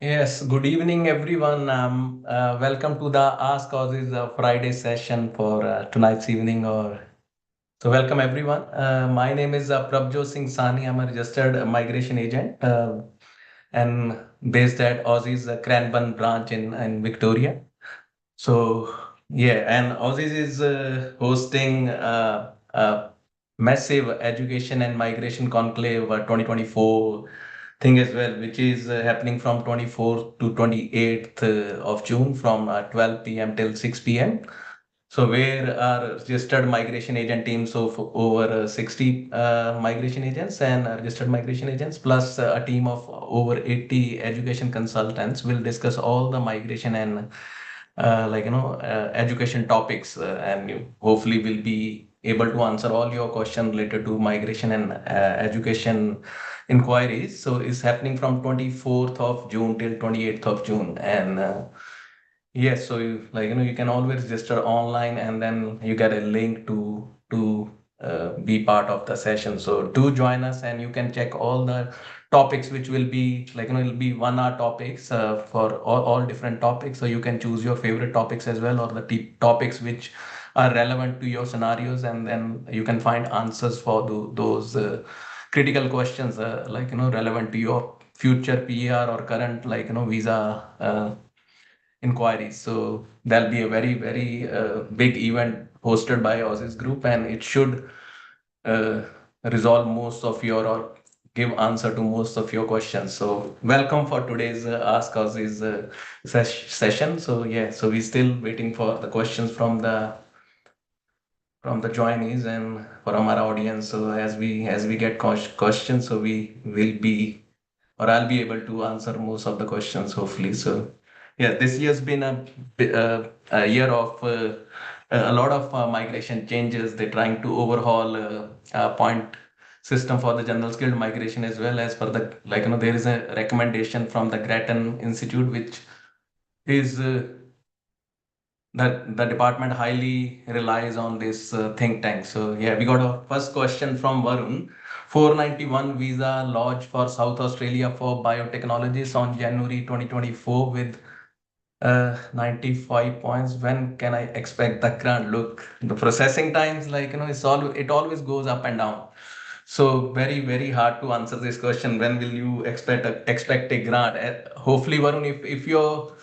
Yes, good evening, everyone. Welcome to the Ask Aussizz Friday session for tonight's evening. So, welcome everyone. My name is Prabhjot Sahni. I'm a registered migration agent and based at Aussizz Cranbourne branch in Victoria. So, yeah, and Aussizz is hosting a massive education and migration conclave 2024 thing as well, which is happening from 24th to 28th of June from 12 p.m. till 6 p.m. So where our registered migration agent teams of over 60 migration agents and registered migration agents plus a team of over 80 education consultants will discuss all the migration and education topics and you hopefully will be able to answer all your questions related to migration and education inquiries. So it's happening from 24th of June till 28th of June. And yes, so you can always register online and then you get a link to be part of the session. So do join us and you can check all the topics which will be it'll be 1 hour topics for all different topics. So you can choose your favorite topics as well or the topics which are relevant to your scenarios, and then you can find answers for those critical questions relevant to your future PR or current visa inquiries. So there'll be a very big event hosted by Aussizz Group, and it should uh, resolve most of your or give answer to most of your questions. So welcome for today's Ask Aussizz session. So yeah, so we're still waiting for the questions from the joinees and from our audience. So as we get questions, so we will be or I'll be able to answer most of the questions hopefully. So yeah, this year's been a year of a lot of migration changes. They're trying to overhaul point system for the general skilled migration as well as for the there is a recommendation from the Grattan Institute, which is that the department highly relies on this think tank. So yeah, we got a first question from Varun. 491 visa lodged for South Australia for biotechnologists on January 2024 with 95 points. When can I expect the grant? Look, the processing times, it always goes up and down. So very hard to answer this question. When will you expect a grant? Hopefully, Varun, if your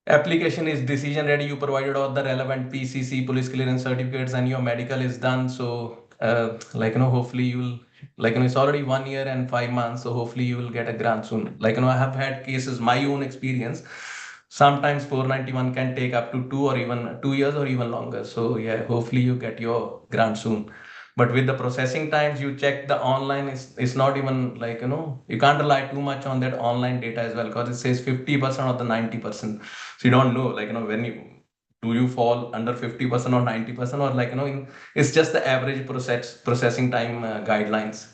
application is decision ready, you provided all the relevant PCC police clearance certificates and your medical is done. So hopefully you'll it's already 1 year and 5 months, so hopefully you will get a grant soon. I have had cases, my own experience, sometimes 491 can take up to 2 years or even longer. So yeah, hopefully you get your grant soon. But with the processing times, you check the online, it's not even you can't rely too much on that online data as well, because it says 50% or the 90%. So you don't know when you fall under 50% or 90%, or it's just the average processing time guidelines.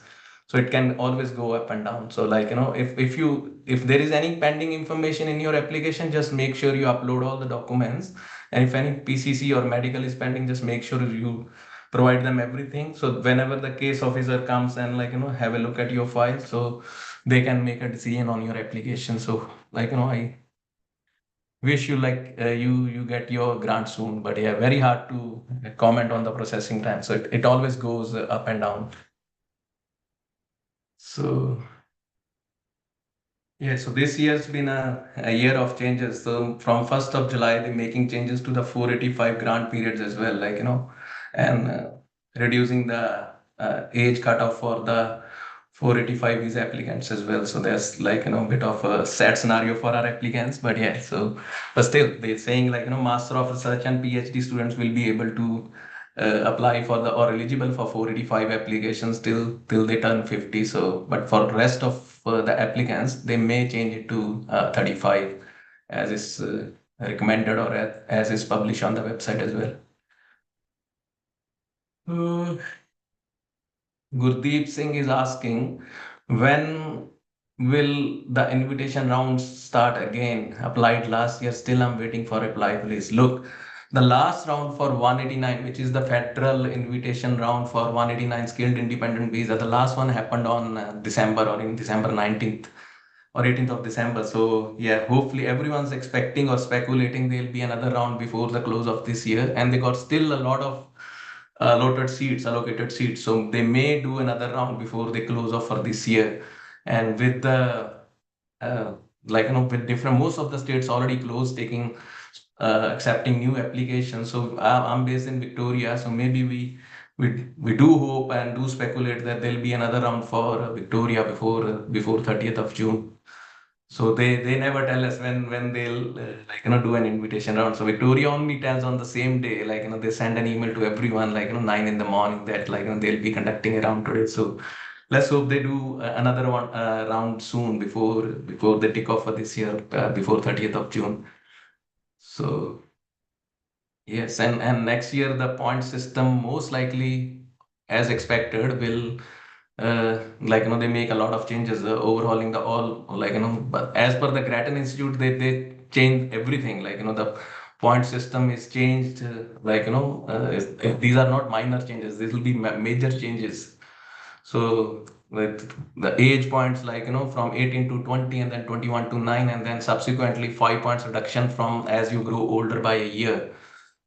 So it can always go up and down. So if there is any pending information in your application, just make sure you upload all the documents. And if any PCC or medical is pending, just make sure you provide them everything. So whenever the case officer comes and have a look at your file, so they can make a decision on your application. So I wish you you get your grant soon. But yeah, very hard to comment on the processing time. So it always goes up and down. So yeah, so this year's been a year of changes. So from 1st of July, they're making changes to the 485 grant periods as well, and reducing the age cutoff for the 485 visa applicants as well. So there's bit of a sad scenario for our applicants, but yeah, but still they're saying Master of Research and PhD students will be able to apply for the or eligible for 485 applications till they turn 50. So but for the rest of the applicants, they may change it to 35 as is recommended or as is published on the website as well. Gurdeep Singh is asking, when will the invitation rounds start again? Applied last year, still I'm waiting for reply, please. Look, the last round for 189, which is the federal invitation round for 189 skilled independent visa, the last one happened on December or in December 19th. or 18th of December. So yeah, hopefully everyone's expecting or speculating there'll be another round before the close of this year, and they got still a lot of allocated seats. So they may do another round before they close off for this year. And with the uh, with different, most of the states already closed taking accepting new applications. So I'm based in Victoria, so maybe we do hope and do speculate that there'll be another round for Victoria before 30th of June. So they never tell us when they'll do an invitation round. So Victoria only tells on the same day, they send an email to everyone 9 in the morning that they'll be conducting a round today. So let's hope they do another one round soon before they tick off for this year before 30th of June. So yes, and next year the point system most likely, as expected, will they make a lot of changes, overhauling the all But as per the Grattan Institute, they change everything. The point system is changed. These are not minor changes. These will be major changes. So with the age points from 18 to 20 and then 21 to 9 and then subsequently 5 points reduction from as you grow older by a year.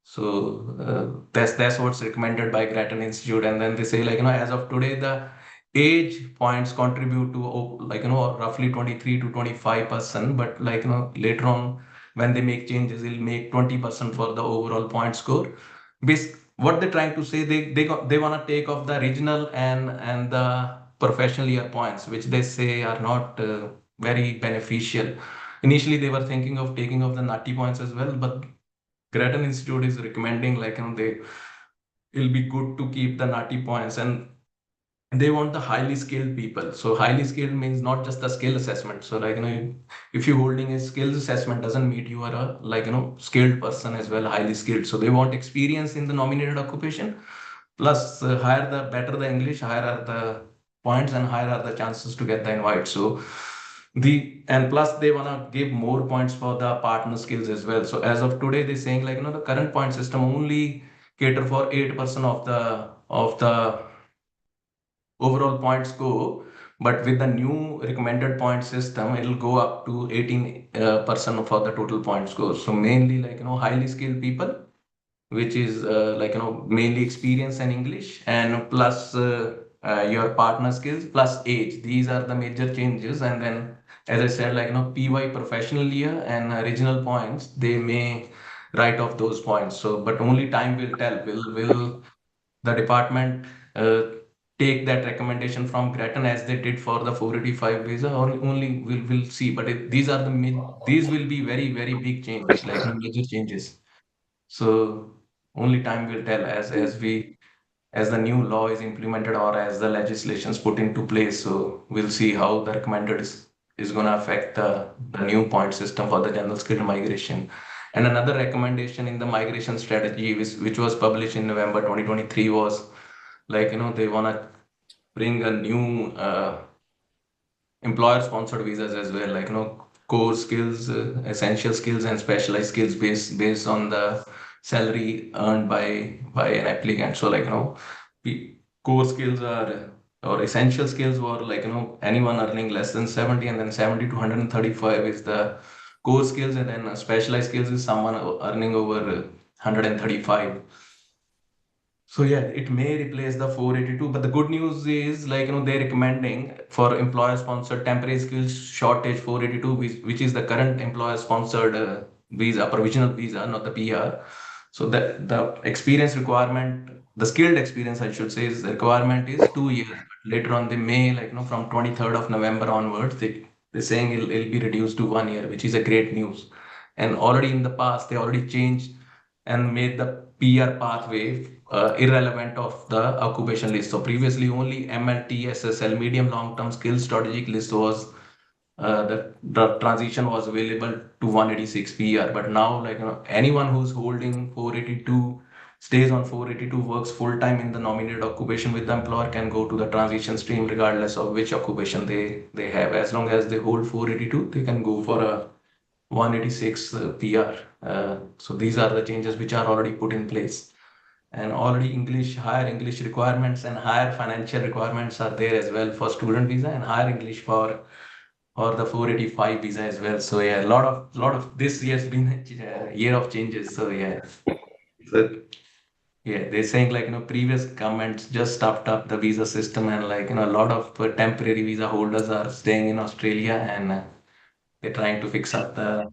So that's what's recommended by Grattan Institute. And then they say as of today, the age points contribute to roughly 23 to 25%, but later on when they make changes, it'll make 20% for the overall point score. What they're trying to say, they want to take off the regional and the professional year points, which they say are not very beneficial. Initially, they were thinking of taking off the NATI points as well, but Grattan Institute is recommending it'll be good to keep the NATI points, and they want the highly skilled people. So highly skilled means not just the skill assessment. So if you're holding a skills assessment doesn't mean you are a skilled person as well, highly skilled. So they want experience in the nominated occupation, plus higher the better the English, higher are the points and higher are the chances to get the invite. So and plus they want to give more points for the partner skills as well. So as of today, they're saying the current point system only cater for 8% of the overall points go, but with the new recommended point system, it'll go up to 18% for the total point score. So mainly highly skilled people, which is mainly experience in English, and plus your partner skills plus age. These are the major changes. And then, as I said, PY professional year and regional points, they may write off those points. So, but only time will tell. Will the department take that recommendation from Grattan as they did for the 485 visa, or only we'll see. But these will be very very big changes, major changes. So only time will tell as the new law is implemented or as the legislation is put into place. So we'll see how the recommended is going to affect the new point system for the general skilled migration. And another recommendation in the migration strategy, which was published in November 2023, was they want to bring a new employer sponsored visas as well, core skills, essential skills, and specialized skills based on the salary earned by an applicant. So core skills are or essential skills were anyone earning less than 70, and then 70 to 135 is the core skills, and then specialized skills is someone earning over 135. So yeah, it may replace the 482, but the good news is they're recommending for employer-sponsored temporary skills shortage 482, which is the current employer-sponsored visa, provisional visa, not the PR. So the experience requirement, the skilled experience, I should say, is the requirement is 2 years. But later on, they may from 23rd of November onwards, they're saying it'll be reduced to 1 year, which is a great news. And already in the past, they already changed and made the PR pathway irrelevant of the occupation list. So previously only MLT, SSL, medium long-term skills strategic list was the transition was available to 186 PR. But now anyone who's holding 482 stays on 482, works full-time in the nominated occupation with the employer, can go to the transition stream regardless of which occupation they have. As long as they hold 482, they can go for a 186 PR. So these are the changes which are already put in place. And already higher English requirements and higher financial requirements are there as well for student visa, and higher English for or the 485 visa as well. So yeah, a lot of this year's been a year of changes. So yeah, so yeah, they're saying like previous governments just stuffed up the visa system, and like a lot of temporary visa holders are staying in Australia, and they're trying to fix up the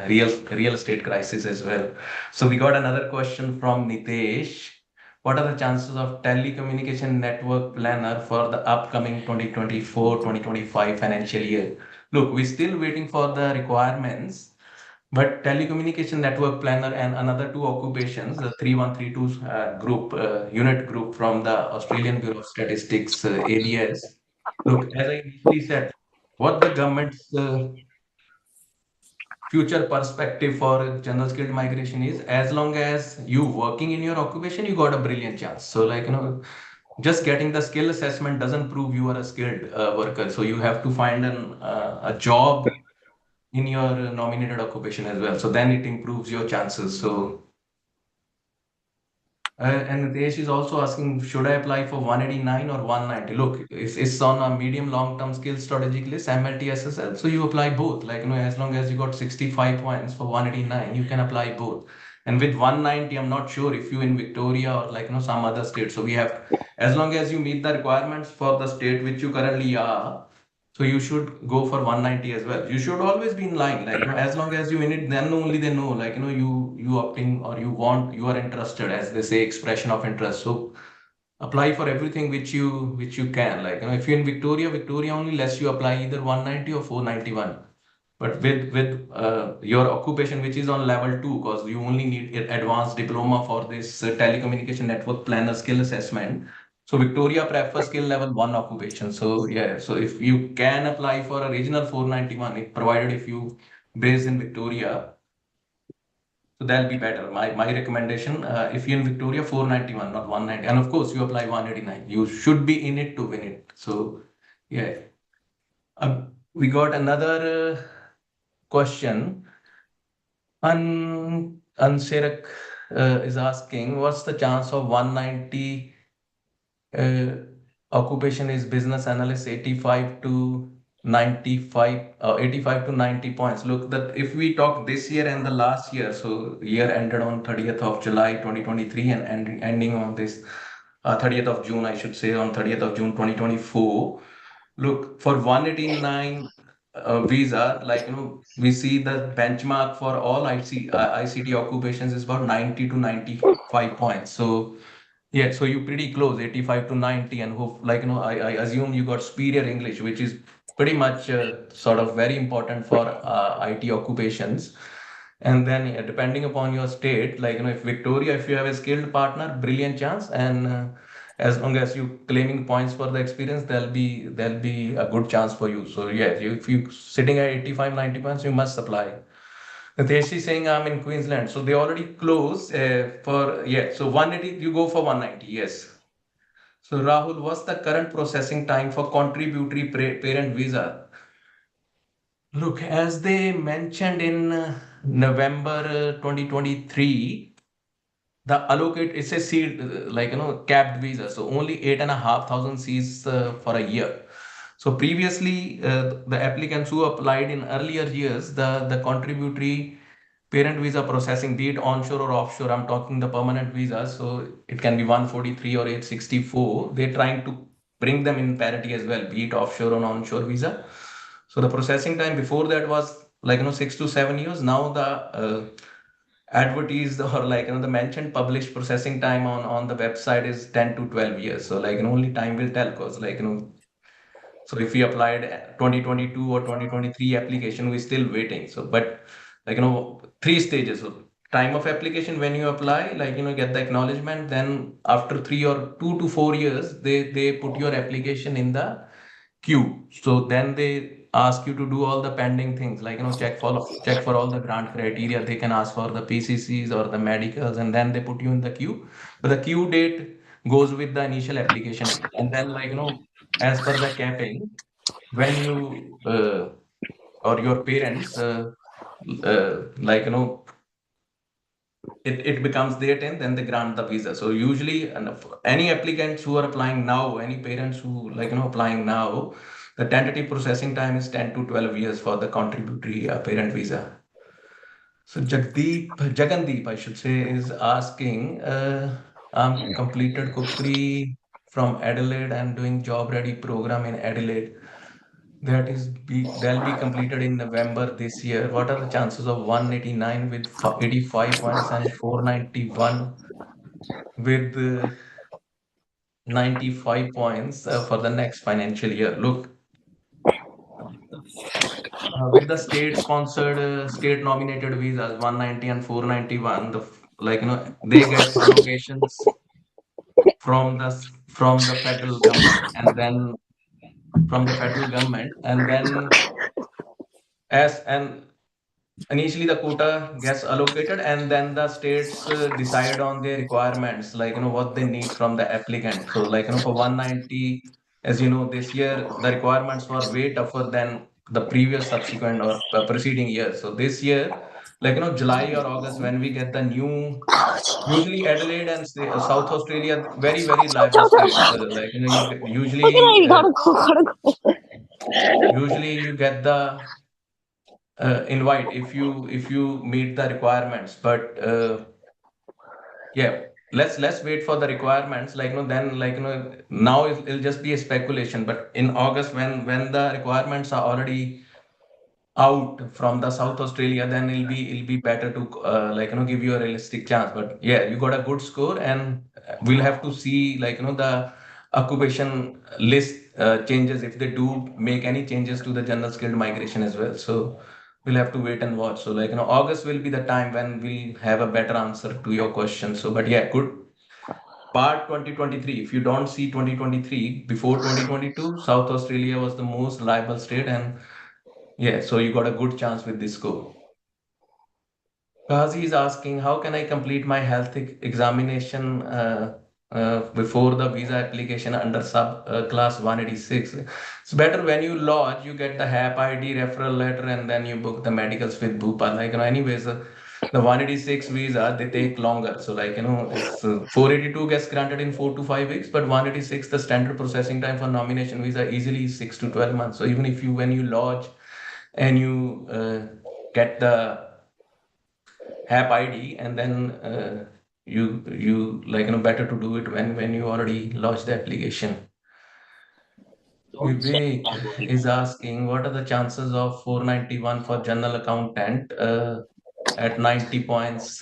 real estate crisis as well. So we got another question from Nitesh. What are the chances of telecommunication network planner for the upcoming 2024-2025 financial year? Look, we're still waiting for the requirements, but telecommunication network planner and another two occupations, the 3132 group, unit group from the Australian Bureau of Statistics, ABS. Look, as I initially said, what the government's future perspective for general skilled migration is, as long as you working in your occupation, you got a brilliant chance. So like just getting the skill assessment doesn't prove you are a skilled worker. So you have to find a job in your nominated occupation as well. So then it improves your chances. So and Desh is also asking, should I apply for 189 or 190? Look, it's on a medium long-term skill strategic list, MLTSSL. So you apply both. Like, as long as you got 65 points for 189, you can apply both. And with 190, I'm not sure if you in Victoria or like, some other state. So we have, as long as you meet the requirements for the state which you currently are, so you should go for 190 as well. You should always be in line, like as long as you in it, then only they know, like you opting or you want, you are interested, as they say, expression of interest. So apply for everything which you can. Like if you're in Victoria only, less you apply either 190 or 491. But with your occupation which is on level 2, because you only need advanced diploma for this telecommunication network planner skill assessment. So Victoria prefers skill level 1 occupation. So yeah, so if you can apply for a regional 491, if provided if you based in Victoria, so that'll be better. My recommendation, if you're in Victoria, 491, not 190. And of course, you apply 189. You should be in it to win it. So yeah. We got another question. Ansherak is asking, what's the chance of 190 uh, occupation is business analyst, 85 to 95, 85 to 90 points. Look, that if we talk this year and the last year, so year ended on 30th of July 2023 and ending on this 30th of June, I should say, on 30th of June 2024. Look, for 189 visa, like we see the benchmark for all ICT occupations is about 90 to 95 points. So yeah, so you pretty close, 85 to 90, and hope, like I assume you got superior English, which is pretty much sort of very important for IT occupations. And then yeah, depending upon your state, like if Victoria, if you have a skilled partner, brilliant chance, and as long as you claiming points for the experience, there'll be a good chance for you. So yeah, if you sitting at 85, 90 points, you must apply. Nitesh is saying I'm in Queensland, so they already closed for yeah. So 180, you go for 190, yes. So Rahul, what's the current processing time for contributory parent visa? Look, as they mentioned in November 2023, the allocate, it's a seed, like capped visa, so only 8,500 seats for a year. So previously, the applicants who applied in earlier years, the contributory parent visa processing, be it onshore or offshore, I'm talking the permanent visas, so it can be 143 or 864. They're trying to bring them in parity as well, be it offshore or onshore visa. So the processing time before that was like 6 to 7 years. Now the advertised or like the mentioned published processing time on the website is 10 to 12 years. So like only time will tell, because like so if we applied 2022 or 2023 application, we're still waiting. So but like 3 stages. So time of application, when you apply, like get the acknowledgement, then after 3 or 2 to 4 years, they put your application in the queue. So then they ask you to do all the pending things, like check for all the grant criteria. They can ask for the PCCs or the medicals, and then they put you in the queue. But the queue date goes with the initial application, and then like as per the capping, when you or your parents like it becomes their turn, then they grant the visa. So usually, and any applicants who are applying now, any parents who like applying now, The tentative processing time is 10 to 12 years for the contributory parent visa. So Jagandeep, I should say, is asking, I'm completed cookery from Adelaide and doing job ready program in Adelaide. They'll be completed in November this year. What are the chances of 189 with 85 points and 491 with 95 points for the next financial year? Look, with the state sponsored, state nominated visas 190 and 491, they get allocations from the federal government, and then from the federal government, and then as and initially the quota gets allocated, and then the states decide on their requirements, what they need from the applicant. So for 190, as you know, this year the requirements were way tougher than the previous subsequent or preceding year. So this year, July or August, when we get the new, usually Adelaide and South Australia, very very reliable states, Okay, I gotta go. usually you get the invite if you meet the requirements. But yeah, let's wait for the requirements. Then now it'll just be a speculation. But in August, when the requirements are already out from the South Australia, then it'll be better to give you a realistic chance. But yeah, you got a good score, and we'll have to see the occupation list changes, if they do make any changes to the general skilled migration as well. So we'll have to wait and watch. So August will be the time when we'll have a better answer to your question. So but yeah, good. Part 2023, if you don't see 2023, before 2022, South Australia was the most reliable state, and yeah, so you got a good chance with this score. Ghazi is asking, how can I complete my health examination before the visa application under sub class 186? It's better when you lodge, you get the HAP ID referral letter, and then you book the medicals with Bupa. Anyways, the 186 visa, they take longer. So it's 482 gets granted in 4 to 5 weeks, but 186, the standard processing time for nomination visa easily is 6 to 12 months. So even if when you lodge and you get the HAP ID, and then better to do it when you already launched the application. Vivek is asking, what are the chances of 491 for general accountant at 90 points?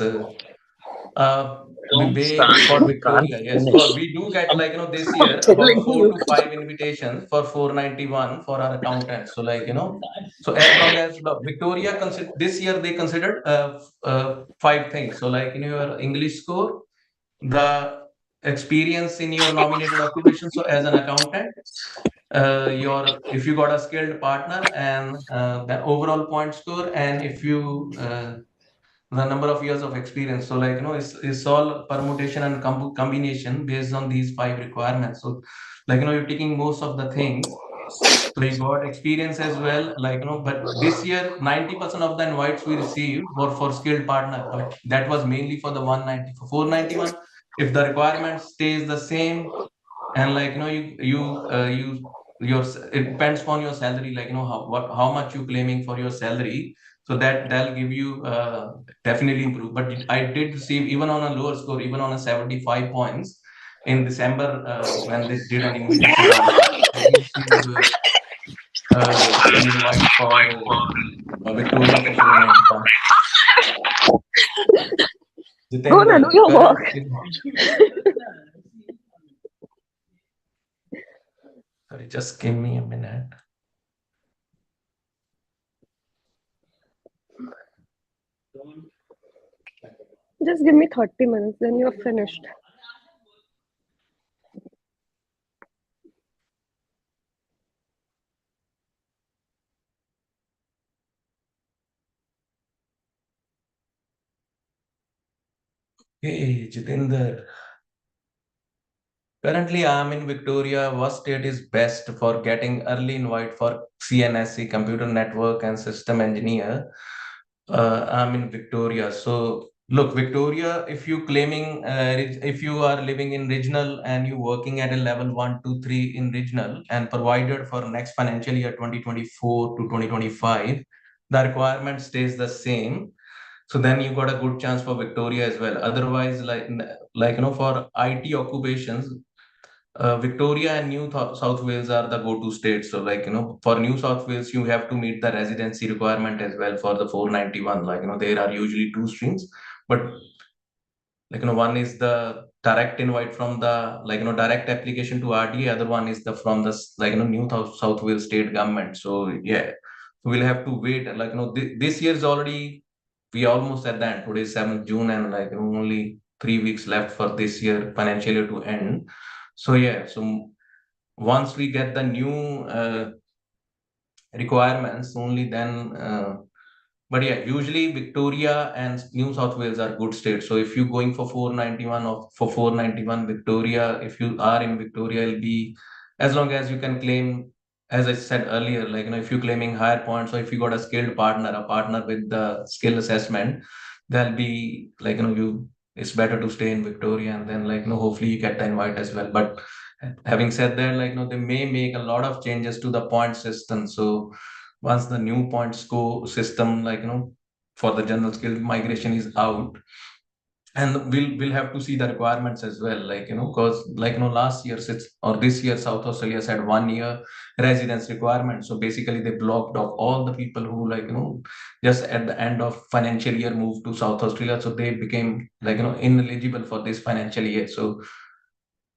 Don't Vivek, start, for you can't Victoria, yes, finish. we do get this I'm year about telling four you. to five invitations for 491 for our accountants. So so as long as Victoria this year they considered five things. So your English score, the experience in your nominated occupation. So as an accountant, your if you got a skilled partner, and the overall point score, and if you the number of years of experience. So it's all permutation and combination based on these five requirements. So you're taking most of the things. So you got experience as well, but this year 90% of the invites we received were for skilled partner, but that was mainly for the 190. For 491, if the requirement stays the same, and it depends upon your salary, how much you claiming for your salary. So that'll give you definitely improve. But I did receive, even on a lower score, even on a 75 points in December, when they did an invitation round, I did receive an invite for Victoria for 491. Go na, do Jitendra, your Karan, work. sorry, just give me a minute. Just give me 30 minutes, then you're finished. Hey, Jitendra. Currently, I'm in Victoria. What state is best for getting early invite for CNSC, Computer Network and System Engineer? I'm in Victoria. So Look, Victoria, if you claiming, if you are living in regional and you working at a level 1, 2, 3 in regional and provided for next financial year 2024 to 2025, the requirement stays the same. So then you got a good chance for Victoria as well. Otherwise, for IT occupations, Victoria and South Wales are the go-to states. So for New South Wales, you have to meet the residency requirement as well for the 491. There are usually two streams, but one is the direct invite from the direct application to RDA. Other one is the from the New South Wales state government. So yeah, we'll have to wait. This year is already we almost at the end. Today is 7th June, and only 3 weeks left for this year financial year to end. So yeah, so once we get the new requirements, only then. But yeah, usually Victoria and New South Wales are good states. So if you're going for 491 or for 491 Victoria, if you are in Victoria, it'll be as long as you can claim, as I said earlier, if you're claiming higher points or if you got a skilled partner, a partner with the skill assessment, there'll be it's better to stay in Victoria and then hopefully you get the invite as well. But having said that, they may make a lot of changes to the point system. So once the new point score system, for the general skill migration is out, and we'll have to see the requirements as well, because last year or this year South Australia said 1 year residence requirement. So basically they blocked off all the people who just at the end of financial year moved to South Australia, so they became ineligible for this financial year. So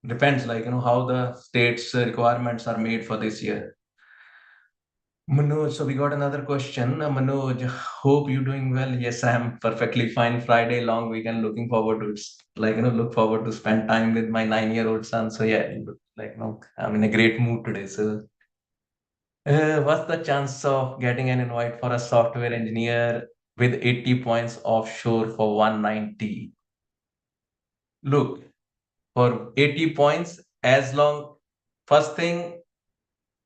depends how the states requirements are made for this year. Manoj, so we got another question. Manoj, hope you're doing well. Yes, I'm perfectly fine. Friday long weekend, looking forward to it. Look forward to spend time with my 9-year-old son. So yeah, I'm in a great mood today. So, what's the chance of getting an invite for a software engineer with 80 points offshore for 190? Look, for 80 points, as long first thing,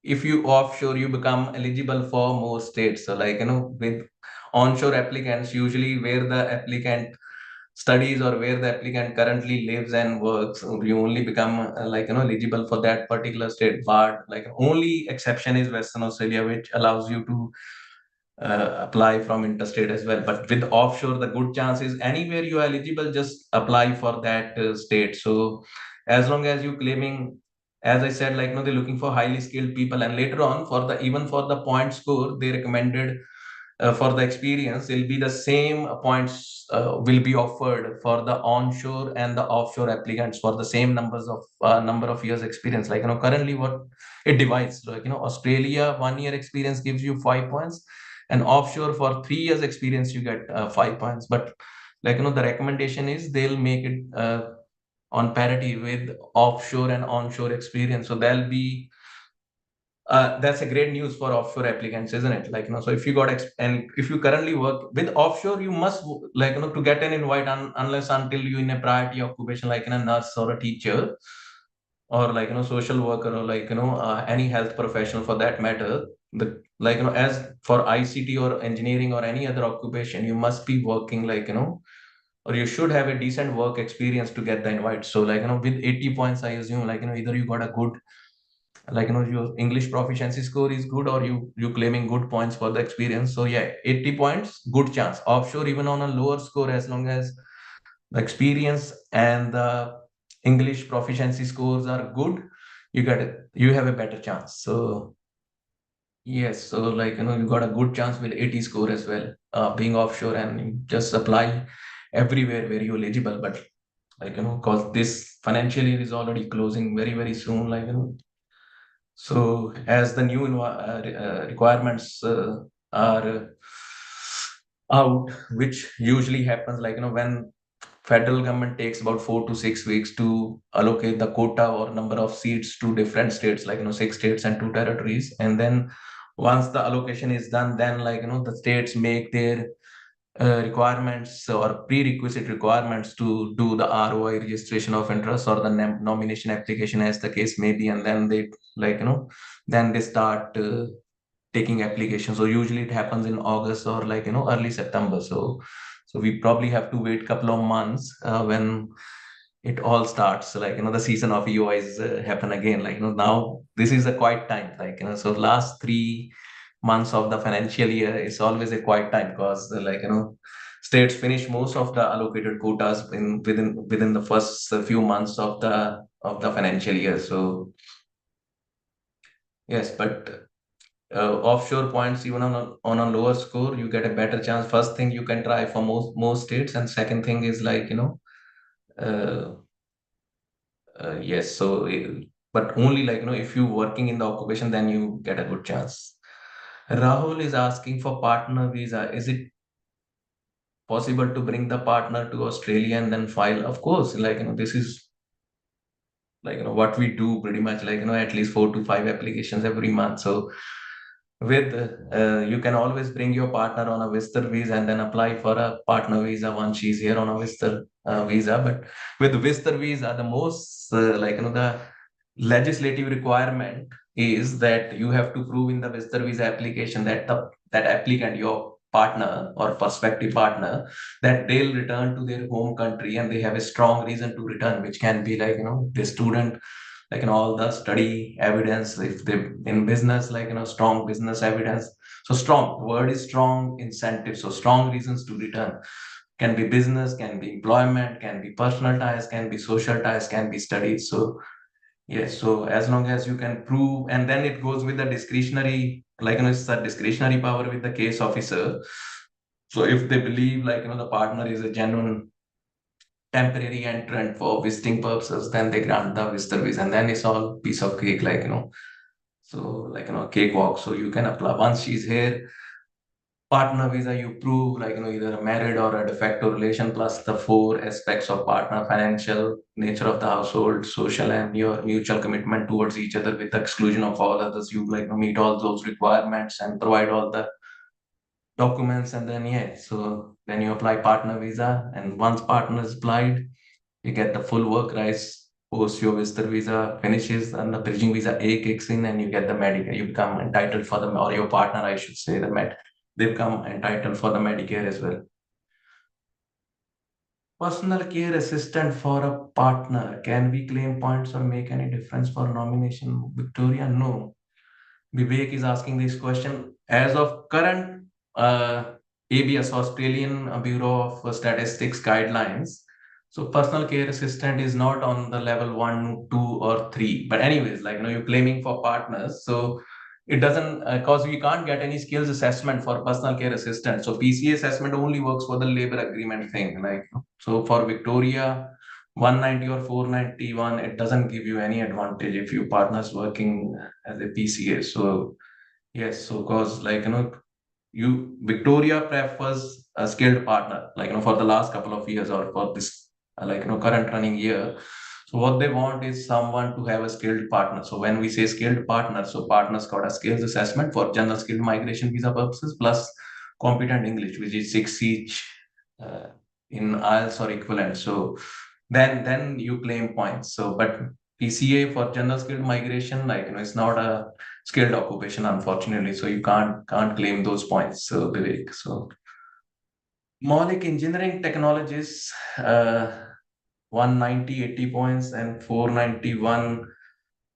if you offshore, you become eligible for more states. So with onshore applicants, usually where the applicant studies or where the applicant currently lives and works, you only become eligible for that particular state. But only exception is Western Australia, which allows you to apply from interstate as well. But with offshore, the good chance is anywhere you are eligible, just apply for that state. So as long as you claiming, as I said, they're looking for highly skilled people, and later on for the even for the point score, they recommended for the experience, it'll be the same points will be offered for the onshore and the offshore applicants for the same number of years experience. Currently what it divides, Australia 1 year experience gives you 5 points, and offshore for 3 years experience you get 5 points. But the recommendation is they'll make it on parity with offshore and onshore experience. So there'll be that's a great news for offshore applicants, isn't it? So if you got and if you currently work with offshore, you must to get an invite unless until you in a priority occupation like in a nurse or a teacher or social worker or any health professional for that matter. The as for ICT or engineering or any other occupation, you must be working or you should have a decent work experience to get the invite. So with 80 points, I assume either you got a good your English proficiency score is good or you claiming good points for the experience. So yeah, 80 points, good chance. Offshore, even on a lower score, as long as the experience and the English proficiency scores are good, you have a better chance. So yes, so you got a good chance with 80 score as well, being offshore, and you just apply everywhere where you're eligible. But because this financial year is already closing very, very soon, so as the new requirements are out, which usually happens when federal government takes about 4 to 6 weeks to allocate the quota or number of seats to different states, 6 states and 2 territories. And then once the allocation is done, then the states make their requirements or prerequisite requirements to do the ROI registration of interest or the nomination application as the case may be, and then they then they start taking applications. So usually it happens in August or early September. So So we probably have to wait a couple of months when it all starts, like the season of EOIs happen again. Now this is a quiet time, so last 3 months of the financial year is always a quiet time, because states finish most of the allocated quotas within the first few months of the financial year. So yes, but offshore points, even on a lower score, you get a better chance. First thing, you can try for most states, and second thing is uh, yes. So, but only if you working in the occupation, then you get a good chance. Rahul is asking for partner visa. Is it possible to bring the partner to Australia and then file? Of course, this is what we do pretty much, at least 4 to 5 applications every month. So with you can always bring your partner on a visitor visa and then apply for a partner visa once she's here on a visitor visa. But with visitor visa, the most the legislative requirement is that you have to prove in the visitor visa application that that applicant, your partner or prospective partner, that they'll return to their home country and they have a strong reason to return, which can be the student, all the study evidence, if they in business, strong business evidence. So strong, the word is strong, incentive. So strong reasons to return can be business, can be employment, can be personal ties, can be social ties, can be studies. So yes, so as long as you can prove, and then it goes with the discretionary, it's a discretionary power with the case officer. So if they believe the partner is a genuine temporary entrant for visiting purposes, then they grant the visitor visa, and then it's all piece of cake, so cakewalk. So you can apply once she's here. Partner visa, you prove either a married or a de facto relation, plus the 4 aspects of partner: financial, nature of the household, social, and your mutual commitment towards each other with the exclusion of all others. You meet all those requirements and provide all the documents, and then so then you apply partner visa, and once partner is applied, you get the full work rights. Post your visitor visa finishes and the bridging visa A kicks in, and you get the Medicare. You become entitled for the, or your partner, I should say, they become entitled for the Medicare as well. Personal care assistant for a partner. Can we claim points or make any difference for nomination? Victoria, no. Vivek is asking this question. As of current ABS, Australian Bureau of Statistics guidelines, so personal care assistant is not on the level 1, 2, or 3. But anyways, you're claiming for partners, so it doesn't, because we can't get any skills assessment for personal care assistant. So PCA assessment only works for the labor agreement thing. So for Victoria, 190 or 491, it doesn't give you any advantage if your partner's working as a PCA. So yes, so because you Victoria prefers a skilled partner, for the last couple of years, or for this current running year. So what they want is someone to have a skilled partner. So when we say skilled partner, so partners got a skills assessment for general skilled migration visa purposes, plus competent English, which is 6 each uh, in IELTS or equivalent. So then you claim points. So but PCA for general skilled migration, it's not a skilled occupation, unfortunately. So you can't claim those points, Vivek. So Maulik engineering technologies, 190, 80 points, and 491.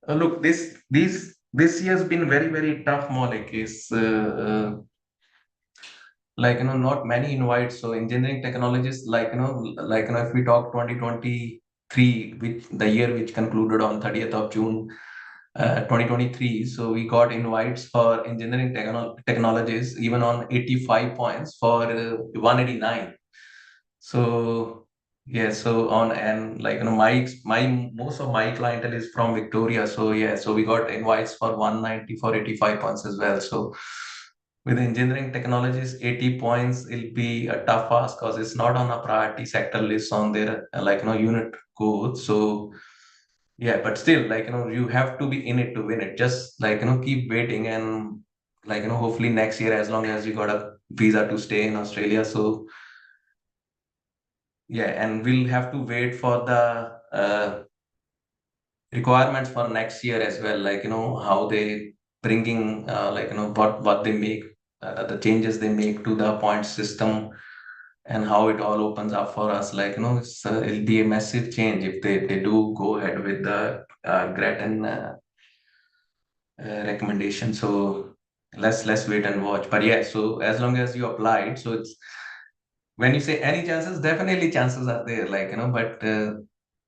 Look, this year's been very, very tough, Maulik. Is not many invites. So engineering technologies, if we talk 2023, which the year which concluded on 30th of June 2023. So we got invites for engineering technologies even on 85 points for 189. So yeah, so on, and my most of my clientele is from Victoria. So yeah, so we got invites for 190 for 85 points as well. So with engineering technologies, 80 points will be a tough ask, because it's not on a priority sector list on their unit code. So yeah, but still, you have to be in it to win it. Just keep waiting, and hopefully next year, as long as you got a visa to stay in Australia. So yeah, and we'll have to wait for the requirements for next year as well. How they bringing what they make, the changes they make to the point system. and how it all opens up for us. Like, it'll be a massive change if they do go ahead with the Gretton recommendation. So let's wait and watch. But yeah, so as long as you applied, so it's when you say any chances, definitely chances are there. Like, but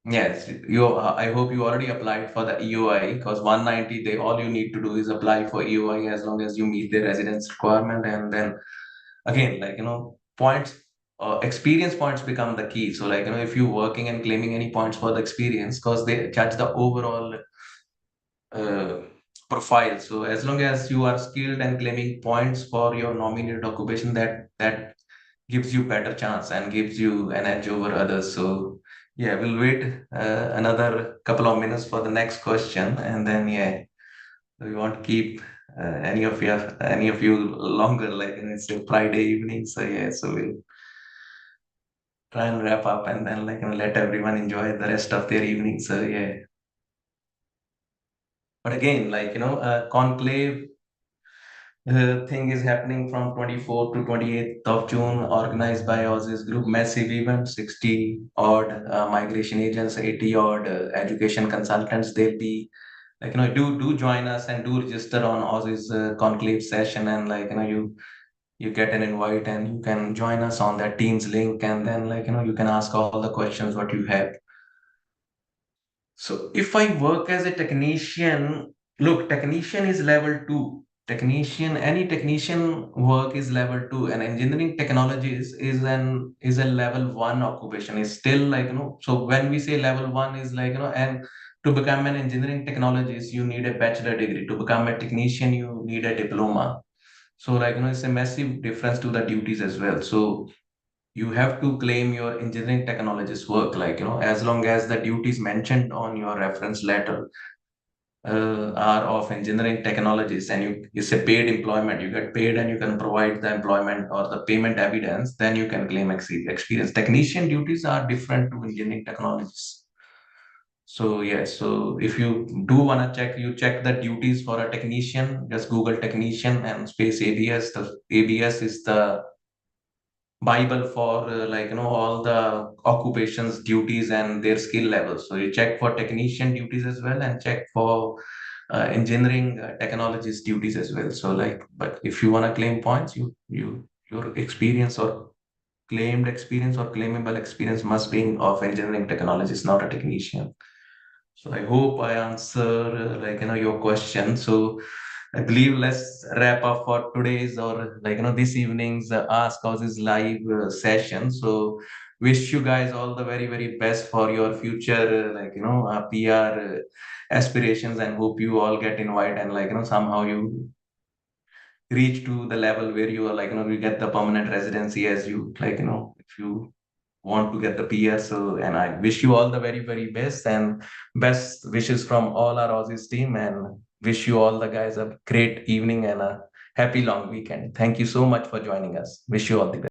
yes, I hope you already applied for the EOI, because 190, they all you need to do is apply for EOI as long as you meet the residence requirement, and then again, like, points, experience points become the key. So like, if you're working and claiming any points for the experience, because they judge the overall uh, profile. So as long as you are skilled and claiming points for your nominated occupation, that gives you better chance and gives you an edge over others. So yeah, we'll wait another couple of minutes for the next question, and then yeah, we won't keep any of you longer. Like, it's a Friday evening, so yeah, so we'll try and wrap up, and then like, let everyone enjoy the rest of their evening. So yeah, but again, like, conclave thing is happening from 24th to 28th of June, organized by Aussizz Group. Massive event, 60 odd migration agents, 80 odd education consultants. They'll be like, do join us and do register on Aussizz conclave session, and like, you get an invite and you can join us on that Teams link, and then like, you can ask all the questions what you have. So if I work as a technician, look, technician is level 2. Technician, any technician work is level 2, and engineering technologies is a level 1 occupation. Is still like, so when we say level 1 is like, and to become an engineering technologist, you need a bachelor degree. To become a technician, you need a diploma. So like, it's a massive difference to the duties as well. So you have to claim your engineering technologist work, like, as long as the duties mentioned on your reference letter are of engineering technologies, and it's a paid employment, you get paid and you can provide the employment or the payment evidence, then you can claim experience. Technician duties are different to engineering technologies. So yes, so if you do want to check, you check the duties for a technician, just Google technician and space ABS. The ABS is the Bible for like, all the occupations, duties, and their skill levels. So you check for technician duties as well, and check for engineering technologies duties as well. So like, but if you want to claim points, your experience or claimed experience or claimable experience must be of engineering technologies, not a technician. So I hope I answer like, your question. So I believe let's wrap up for today's, or like, this evening's Ask Causes live session. So wish you guys all the very very best for your future, like, PR aspirations, and hope you all get invited, and like, somehow you reach to the level where you are like, you get the permanent residency, as you like, if you want to get the PR. So, and I wish you all the very, very best, and best wishes from all our Aussizz team, and wish you all the guys a great evening and a happy long weekend. Thank you so much for joining us. Wish you all the best.